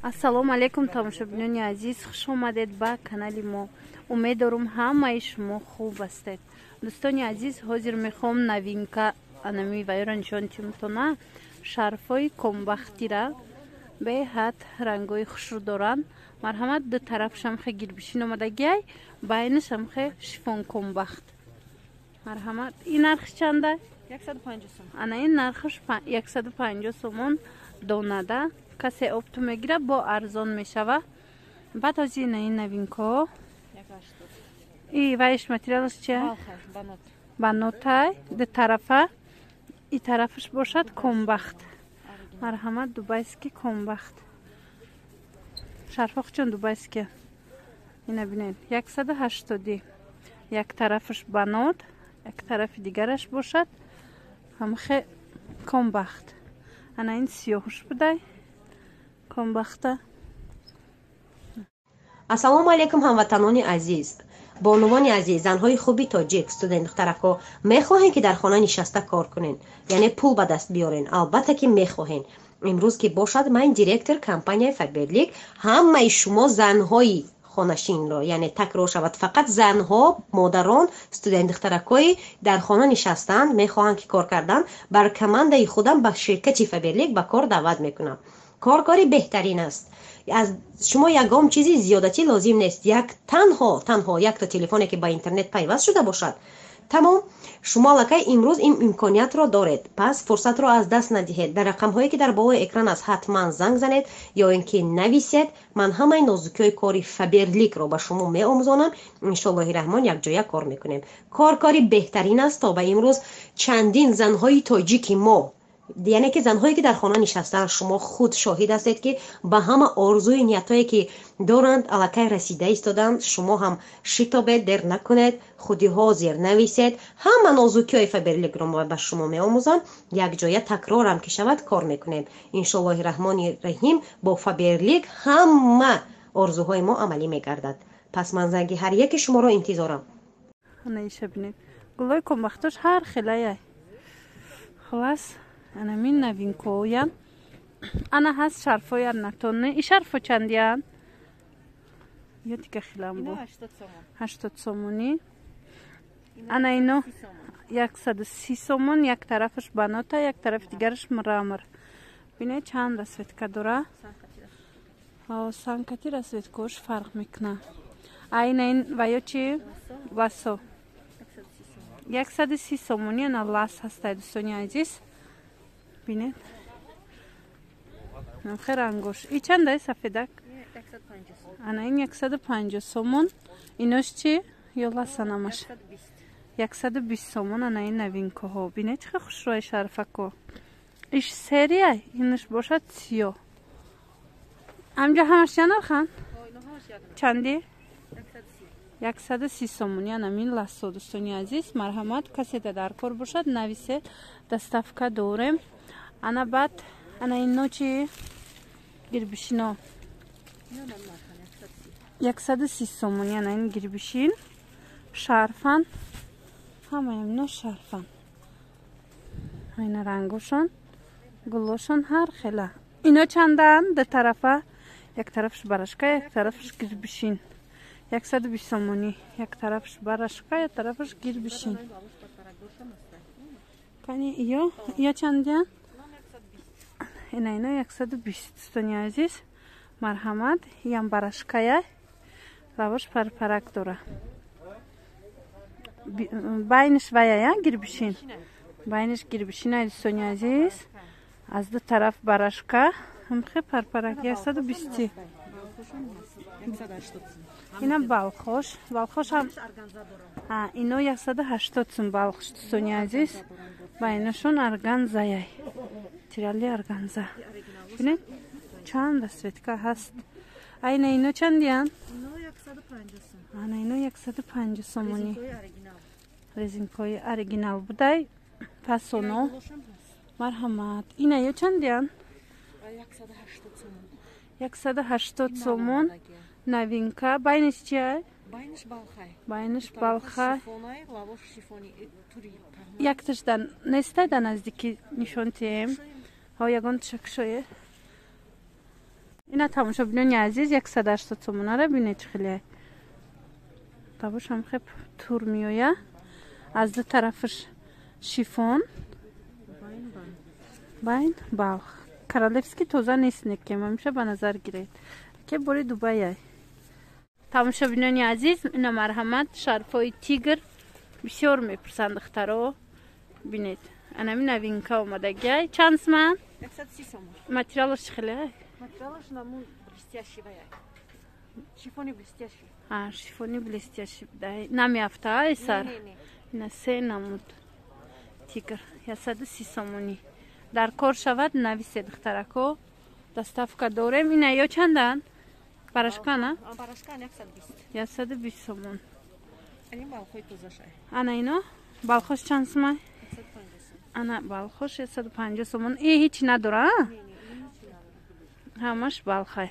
ассалому алайкум тамошобинони азиз, хуш омадед ба канали мо. умед дорум ҳамаи шумо хуб ҳастед. дӯстони азиз, ҳозир мехоҳам навинка анами вайро нишон тиҳам. шарфҳои комбахтира беҳад рангҳои хушрӯ доранд. марҳамат, ду тарафшам хе гирбишин омадагиай, байнашам хе шифон комбахт. марҳамат, ин нархи чанда? 150 сом. ана ин нархаш 150 сомон донада. касе опту мегира бо арзон мешава. баъд ҳозир ина ин навинко и вайш материалаш чия? банотай. ду тарафа и тарафаш бошад комбахт. марҳамат, дубайски комбахт. шарфоқ чун дубайски. ина бинед 180. як тарафаш банот, як тарафи дигараш бошад ҳамахе комбахт. ана ин сиёҳуш будай комбахта. ассалому алайкум ҳамватанони азиз, бонувони азиз, занҳои хуби тоҷик, студент духтарако, мехоҳем ки дар хона нишаста кор кунен, яъне пул ба даст биёрен. албатта ки мехоҳен. имрӯз ки бошад, ман директор компанияи Faberlic ҳамаи шумо занҳои хонашинро, яъне такрор шавад, фақат занҳо, модарон, студент духтаракои дар хона нишастанд, мехоҳанд ки кор кардан, бар командаи худам ба ширкати Faberlic ба кор даъват мекунам. کارکاری بهترین است. از شما یگام چیزی زیادتی لازم نیست. تنها یک تا تلفنی که با اینترنت پیوست شده باشد. تمام. شما لکه امروز این امکانیت را دارید. پس فرصت را از دست ندهید. در رقم هایی که در بالای اکران است حتما زنگ زنید یا اینکه نویسید. من همه نازکی کاری فبرلیک را به شما می آموزانم. ان شاء الله الرحمن یک جای کار میکنیم. کارکاری بهترین است تا به امروز چندین زنهای تاجیک ما، یعنی که زنهایی که در خانه نشستن، شما خود شاهد هستید که به همه آرزوی نیتایی که دارند الکی رسیده ایستادند. شما هم شتابید، در نکنید، خودی حاضر نویسید. همه نازوکی های Faberlic رو به شما می آموزم. یک جای تکرار هم که شود کار میکنیم. ان شاء الله الرحمن الرحیم با Faberlic همه آرزوهای ما عملی میگردد. پس من زنگ هر یک شما رو انتظارم. نیشه بینید گلای کمبختش هر خلایه خلاص. ана мин навинкоян. ана ҳаст шарфоян натоне. и шарфо чандиян? ё тика хилам бо 80 сомони. ана ино 130 сомон. як тарафаш банота, як тарафи дигараш мрамор. бинед чанд расветка дора. санкати расветкош фарқ мекуна. ина ин ва ё чи ласо 130 сомони. ана лас ҳастай дӯстони азиз. бинед хе рангош. и чанда сафедак? 150. ана ин 150 сомон. инош чи ё ласанамаш 120 сомон. ана ин навинкоҳо. бинед чӣ хушрӯи шарфако. иш серия инош бошад сиё. амҷо ҳамаш чанд нархан? чанди? 130 сомон. ана мин ласо дӯстони азиз. марҳамат, каседа дар кор бошад нависе. доставка дорем. ана баъд ана ино чи гирбишино 130 сомон. ана ин гирбишин шарфан. ҳамаям ино шарфан. ина рангошон, гулошон ҳар хела. ино чандаан? ду тарафа. як тарафш барашка, як тарафш гирбишин. 120 сомони. як тарафш барашка, як тарафш гирбишин. кани ё чандиян? ина 120 дӯстони азиз. марҳамат, ям барашкая. лавош парпарак дора. байниш ваяя гирбишин. байниш гирбишина дӯстони азиз. аз ду тараф барашка. ҳамхе парпарак 120. ина балхош. балхош ҳам ино 180 сум балхош дӯстони азиз. ба иношон арганзаяй. материали арганза. бинед чанд расветка ҳаст. айна ино чандиян? ана ино 150 сомони. резинкои оригинал будай. фасоно. марҳамат. ина ё чандиян? 180 сомон. новинка. байниш чия? байниш балхай. якташдан нестай да наздики нишонтием. ҳо ягон чакшое. اینا тамошобинони азиз 180 сомонаро бинед чӣ хеле табошам хеб тур меояд. аз ду тарафаш шифон байн балх королевский тоза нест некем ҳамеша ба назар гиред ке бори дубай. тамошобинони азиз ина марҳамат шарфҳои тигр бисёр мепурсанд духтаро бинед. анами новинка омадагиай чанд сомон 130 сомон. материалаш чӣ хеле Материалаш намун блестящий ваяк. Шифони блестящий. шифони блестящий дай намеафта сар Не. ина се намуд тигр 130 сомонӣ дар кор шавад нависед духтарако доставка дорем. ина ё чандан барашкана Барашкан 120. 120 сомон. Они балхой тузашай. ана ино балхош чанд сомон 150. ана балхош 150 сомон. ҳеҷ надора ҳамаш балхай.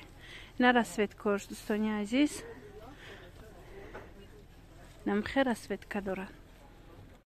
ина расветкош дӯстони азиз намхе расветка дорад.